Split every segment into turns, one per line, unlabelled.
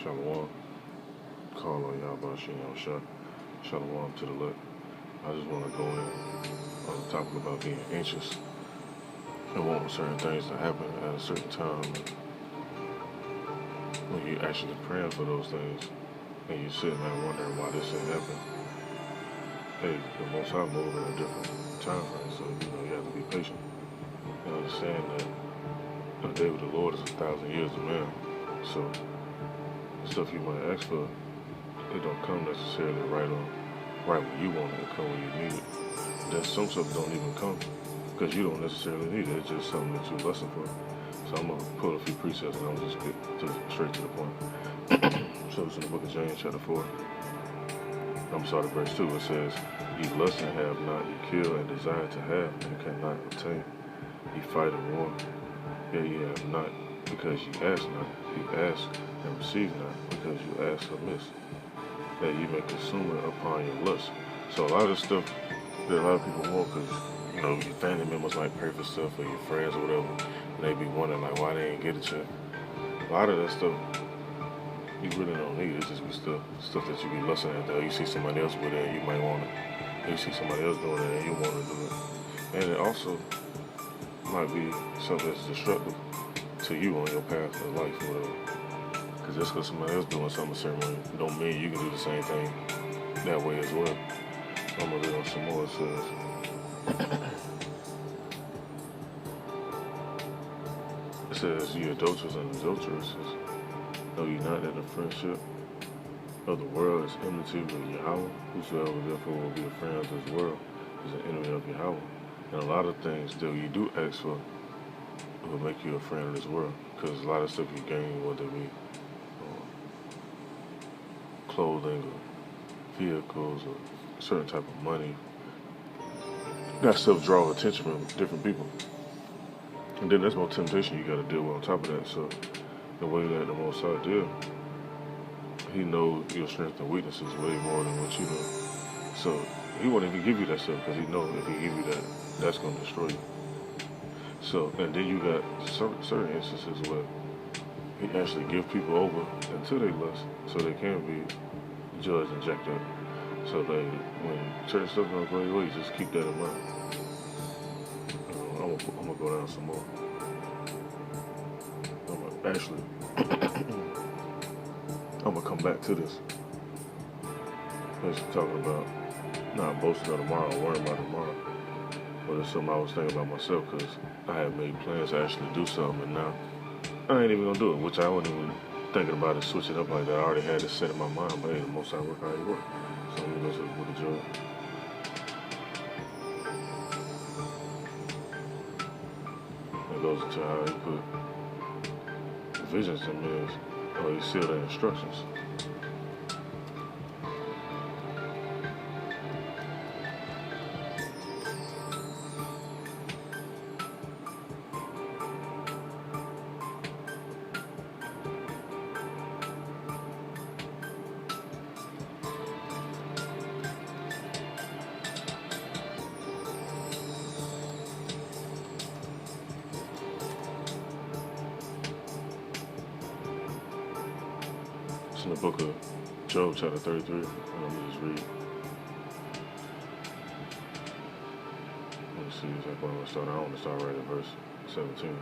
Shalom. Call on y'all about Shah. Shalom to the left. I just want to go in on the topic about being anxious and wanting certain things to happen at a certain time. When you actually praying for those things and you're sitting there wondering why this didn't happen, hey, the Most High move in a different time frame, so you have to be patient. And understand that the day with the Lord is 1,000 years of man. So the stuff you might ask for, it don't come necessarily right when you want it. It come when you need it. Then some stuff don't even come because you don't necessarily need it. It's just something that you're lusting for. So I'm gonna pull a few precepts and I'll just get straight to the point. So it's in the book of James, chapter 4. I'm sorry, verse 2. It says, "Ye lust and have not, ye kill and desire to have and cannot obtain. Ye fight and war, yet ye have not, because ye ask not. Ye ask and receive not, because you ask amiss, that ye may consume it upon your lust." So a lot of stuff that a lot of people want, because your family members might pray for stuff, or your friends or whatever, and they be wondering like why they ain't get it yet. A lot of that stuff you really don't need. It's just be stuff that you be lusting at. Though you see somebody else with it, and you might want it. You see somebody else doing it, and you want to do it. And it also might be something that's destructive to you on your path of life, or whatever. Because just because somebody else doing something a certain way, don't mean you can do the same thing that way as well. I'm gonna read on some more. It says, "Ye adulterers and adulteresses, know ye not that the friendship of the world is enmity with Yahweh? Whosoever therefore will be a friend of this world is an enemy of Yahweh." And a lot of things that you do ask for will make you a friend of this world, because a lot of stuff you gain, whether it be clothing or vehicles or certain type of money, that stuff draw attention from different people. And then there's more temptation you got to deal with on top of that. So the way that the Most High deal, He knows your strengths and weaknesses way more than what you know. So He won't even give you that stuff, because He knows if He give you that, that's going to destroy you. So, and then you got certain instances where He actually give people over until they lust, so they can be judged and jacked up. So when certain stuff don't go your way, just keep that in mind. I'm gonna go down some more. I'm gonna come back to this. It's talking about not boasting of tomorrow or worrying about tomorrow. But it's something I was thinking about myself, because I had made plans to actually do something, and now I ain't even gonna do it, which I wasn't even thinking about it, switching up like that. I already had it set in my mind, but hey, the Most High work how He work. So let me go to the book of Job. It goes into how He put visions in men's, or He sealed the instructions. In the book of Job, chapter 33, and let me just read. Let me see exactly where I'm going to start. I want to start right at verse 17.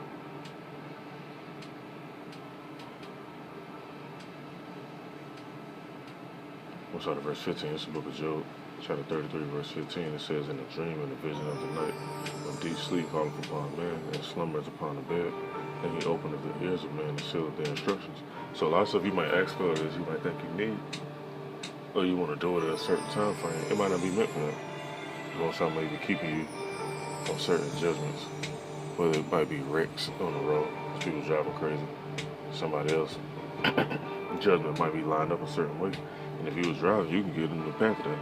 We'll start at verse 15. It's the book of Job, chapter 33, verse 15. It says, "In the dream and the vision of the night, when deep sleep falleth upon man, and slumbers upon the bed, and He openeth the ears of man and sealeth their instructions." So a lot of stuff you might ask for is you might think you need, or you want to do it at a certain time frame. It might not be meant for that. Most time may be keeping you from certain judgments, whether it might be wrecks on the road, people driving crazy. Somebody else judgment might be lined up a certain way, and if you was driving, you can get in the path of that.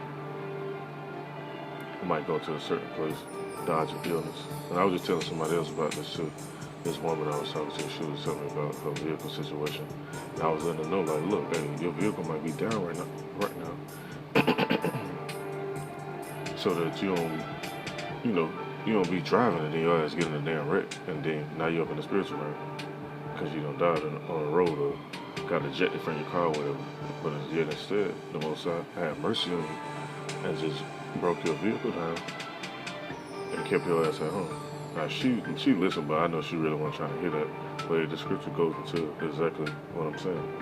You might go to a certain place, dodge an illness. And I was just telling somebody else about this too. This woman I was talking to, she was telling me about her vehicle situation. And I was letting her know, like, look, hey, your vehicle might be down right now. So that you don't be driving and then your ass getting a damn wreck, and then now you're up in the spiritual realm because you done died on the road or got ejected from your car or whatever. But yet instead, the Most High had mercy on you and just broke your vehicle down and kept your ass at home. Now she listened, but I know she really wasn't trying to hear that. But the scripture goes into exactly what I'm saying.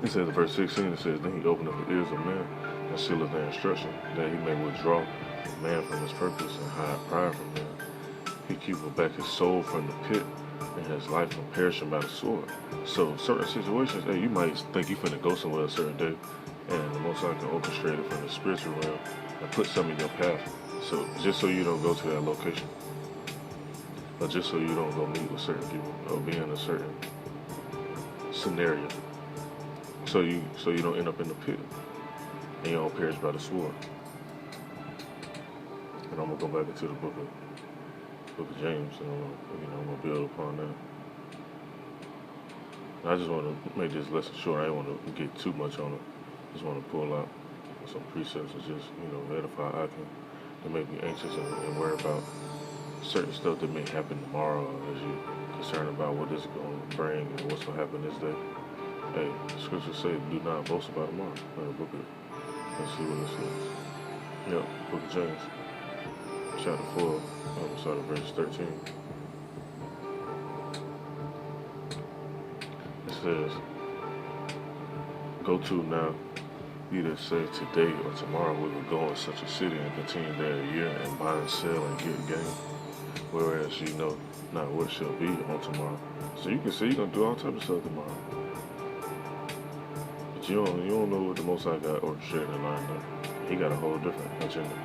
It says in verse 16, it says, then he opened up the ears of men and sealeth their instruction, that he may withdraw man from his purpose and hide pride from man. He keepeth back his soul from the pit and his life from perishing by the sword. So certain situations, hey, you might think you finna go somewhere a certain day, and the Most High can orchestrate it from the spiritual realm and put some in your path. So just so you don't go to that location, or just so you don't go meet with certain people, or be in a certain scenario. So you don't end up in the pit and you don't perish by the sword. And I'm gonna go back into the book of James, and I'm gonna build upon that. I just want to make this lesson short. I don't want to get too much on it. Just want to pull out some precepts and just edify Akim and make me anxious and worry about certain stuff that may happen tomorrow as you concerned about what this is going to bring and what's going to happen this day. Hey, the scriptures say, do not boast about tomorrow. Let's see what it says. Yep, book of James, chapter 4, start at verse 13. It says, go to now, ye that say today or tomorrow we will go in such a city and continue there a year and buy and sell and get gain, whereas you know not what shall be on tomorrow. So you can say you're going to do all types of stuff tomorrow. You don't know what the Most High got orchestrated and lined up. He got a whole different agenda.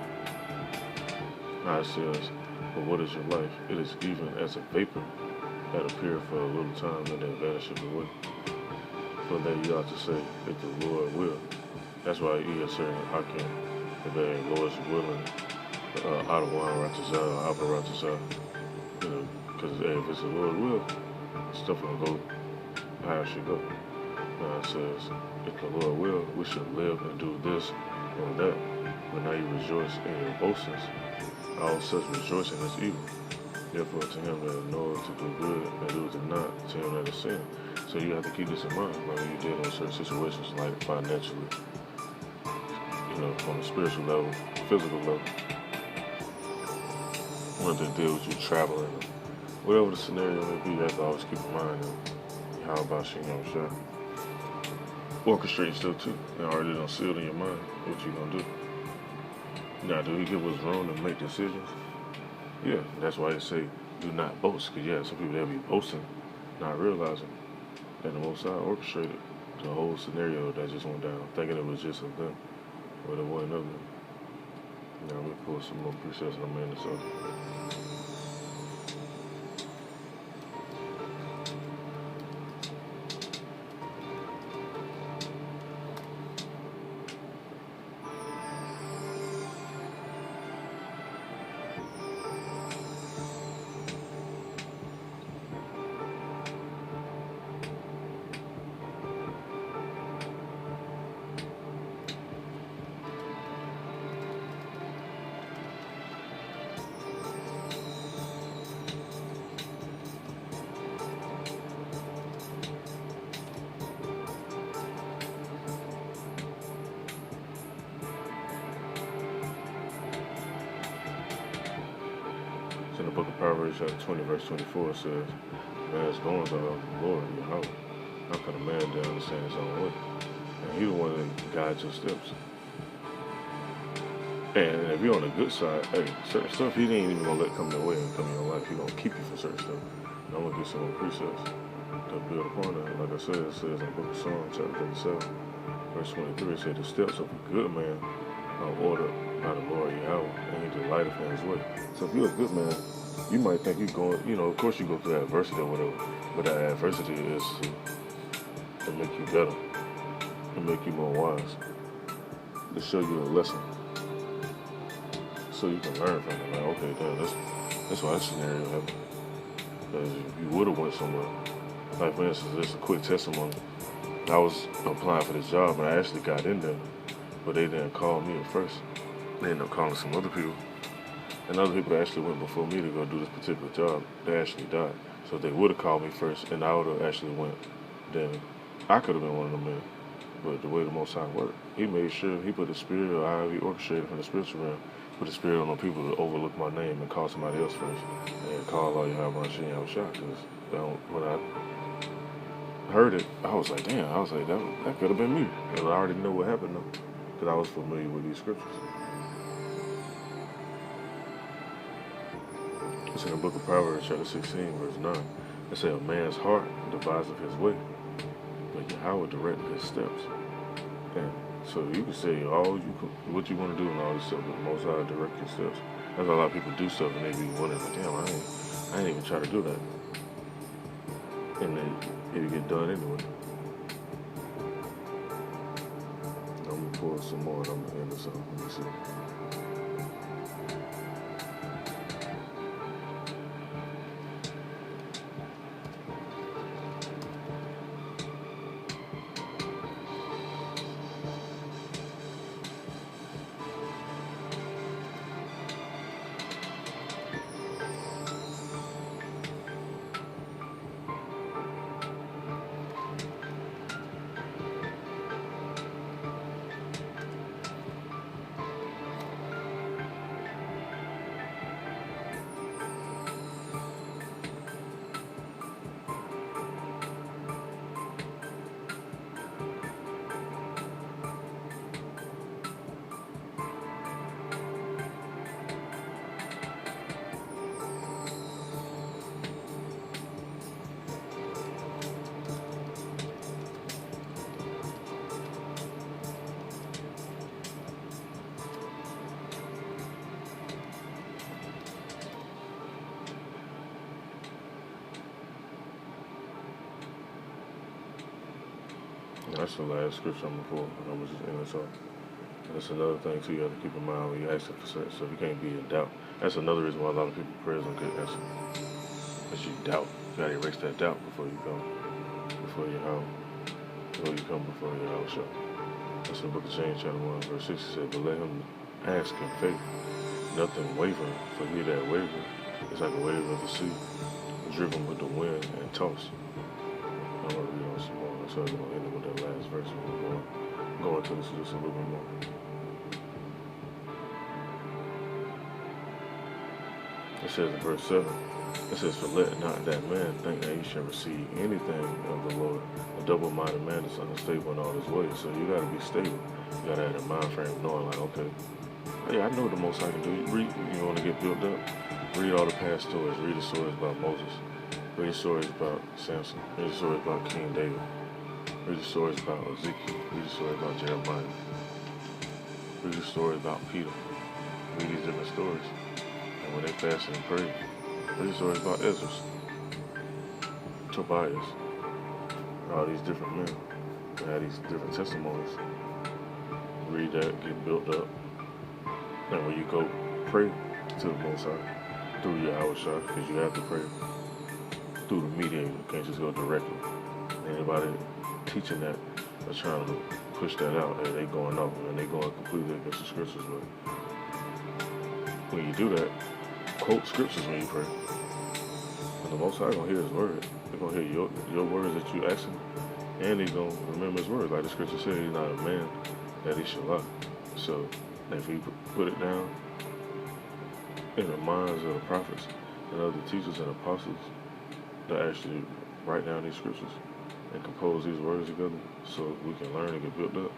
Now it says, but what is your life? It is even as a vapor that appeareth for a little time and then vanisheth away. For that you ought to say, if the Lord will. That's why he is saying, I can, if the Lord's willing, out of one righteous out of righteous because if it's the Lord's will, stuff will go how it should go. Now it says, if the Lord will, we should live and do this or that. But now you rejoice in your boastings. All such rejoicing is evil. Therefore to him that knoweth to do good and doeth it not, to him that is sin. So you have to keep this in mind when you're dealing with certain situations like financially, on a spiritual level, physical level. Whether to deal with you traveling, whatever the scenario may be, you have to always keep in mind how about Shem orchestrate stuff too. And already done sealed in your mind what you gonna do. Now, do we give us room to make decisions? Yeah, that's why they say do not boast. Because some people, they'll be boasting, not realizing that the Most High orchestrated the whole scenario that just went down, thinking it was just of them, but it wasn't of them. Now, let me pull some more precepts and I'm in this up. In the book of Proverbs, chapter 20, verse 24, it says, man's goings are of the Lord, Yahweh. How can a man to understand his own way? And he the one that guides your steps. And if you're on the good side, hey, certain stuff he ain't even gonna let come your way and come in your life. He's gonna keep you from certain stuff. And I'm gonna get some more precepts to build upon that. Like I said, it says in the book of Psalms, chapter 37, verse 23, it says, the steps of a good man are ordered by the Lord Yahweh, and he delighteth in his way. So if you're a good man, you might think you're going, of course you go through adversity or whatever, but that adversity is to make you better, to make you more wise, to show you a lesson, so you can learn from it. Like, okay, damn, that's why that scenario happened. Because if you would have went somewhere, like for instance, just a quick testimony. I was applying for this job, and I actually got in there, but they didn't call me at first. They ended up calling some other people. And other people that actually went before me to go do this particular job, they actually died. So if they would have called me first, and I would have actually went then I could have been one of them men. But the way the Most High worked, He made sure He put the Spirit, or how He orchestrated from the spiritual realm, put the Spirit on the people to overlook my name and call somebody else first, and call all you have on Shin Shot. Because when I heard it, I was like, damn. I was like, that could have been me. And I already know what happened though, because I was familiar with these scriptures. It's in the book of Proverbs, chapter 16, verse 9. It says, a man's heart deviseth his way, but Yahweh directed his steps. And so you can say what you want to do and all this stuff, but the Most High direct your steps. That's why a lot of people do stuff and they be wondering, like, damn, I ain't even try to do that. And then it'll get done anyway. I'm gonna pull some more and I'm gonna end this off. Let me see. That's the last scripture I'm gonna pull, and I'm gonna just end this off. That's another thing too you have to keep in mind when you're asking for certain stuff. You can't be in doubt. That's another reason why a lot of people's prayers don't get answered. Because you doubt. You gotta erase that doubt before you come before your show. That's in the book of James, chapter 1, verse 6. It said, but let him ask in faith, nothing wavering, for he that waver is like a wave of the sea, driven with the wind and tossed. I'm gonna read on some more. So I'm gonna end it with that last verse. We're going to this just a little bit more. It says in verse 7, it says, for let not that man think that he shall receive anything of the Lord. A double-minded man is unstable in all his ways. So you gotta be stable. You gotta have a mind frame knowing like, okay, hey, I know the Most I can do. You want to get built up? Read all the past stories. Read the stories about Moses. Read the stories about Samson. Read the stories about King David. Read the stories about Ezekiel. Read the stories about Jeremiah. Read the stories about Peter. Read these different stories. And when they fasted and prayed, read the stories about Ezra, Tobias, all these different men that had these different testimonies. Read that, get built up. And when you go pray to the Most High through your hour shot, because you have to pray through the mediator. You can't just go directly. Anybody teaching that or trying to push that out, and they going off and they going completely against the scriptures. But when you do that, quote scriptures when you pray. And the Most High gonna hear His word. They're gonna hear your words that you ask Him, and He's gonna remember His word. Like the scripture said, He's not a man that He should lie. So if you put it down in the minds of the prophets and other teachers and apostles that actually write down these scriptures and compose these words together so we can learn and get built up,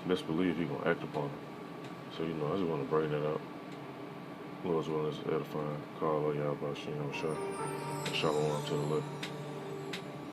best believe He's going to act upon it. So, I just want to bring that out. Lord's willing is edifying. Call all y'all about Shalom to the left.